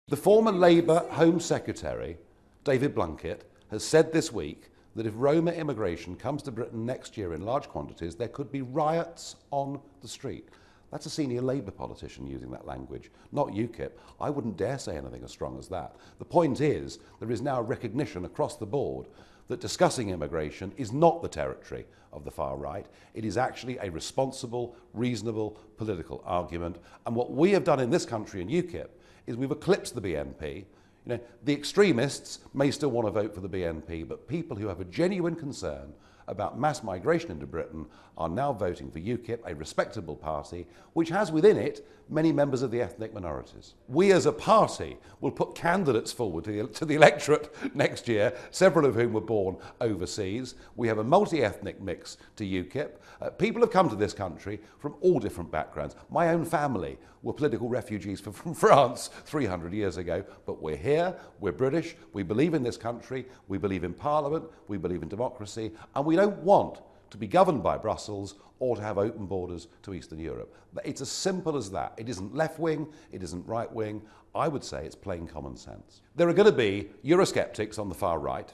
The former Labour Home Secretary, David Blunkett, has said this week that if Roma immigration comes to Britain next year in large quantities, there could be riots on the street. That's a senior Labour politician using that language, not Ukip. I wouldn't dare say anything as strong as that. The point is, there is now recognition across the board that discussing immigration is not the territory of the far right. It is actually a responsible, reasonable political argument. And what we have done in this country in Ukip is we've eclipsed the BNP. The extremists may still want to vote for the BNP, but people who have a genuine concern about mass migration into Britain are now voting for Ukip, a respectable party, which has within it many members of the ethnic minorities. We as a party will put candidates forward to the electorate next year, several of whom were born overseas. We have a multi-ethnic mix to Ukip. People have come to this country from all different backgrounds. My own family were political refugees from France 300 years ago, but we're here, we're British, we believe in this country, we believe in Parliament, we believe in democracy, and we don't want to be governed by Brussels or to have open borders to Eastern Europe. It's as simple as that. It isn't left-wing, it isn't right-wing. I would say it's plain common sense. There are going to be Eurosceptics on the far right,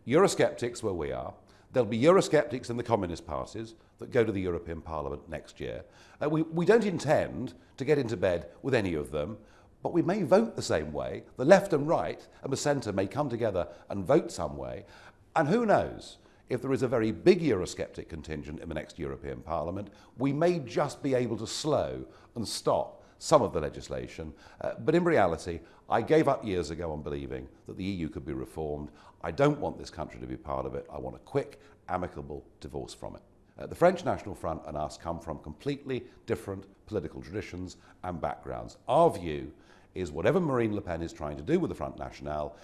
Eurosceptics where we are. There'll be Eurosceptics in the communist parties that go to the European Parliament next year. We don't intend to get into bed with any of them, but we may vote the same way. The left and right and the centre may come together and vote some way. And who knows, if there is a very big Eurosceptic contingent in the next European Parliament, we may just be able to slow and stop some of the legislation. But in reality, I gave up years ago on believing that the EU could be reformed. I don't want this country to be part of it. I want a quick, amicable divorce from it. The French National Front and us come from completely different political traditions and backgrounds. Our view is whatever Marine Le Pen is trying to do with the Front National,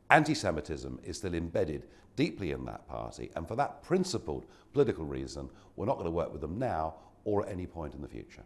anti-Semitism is still embedded deeply in that party, and for that principled political reason, we're not going to work with them now or at any point in the future.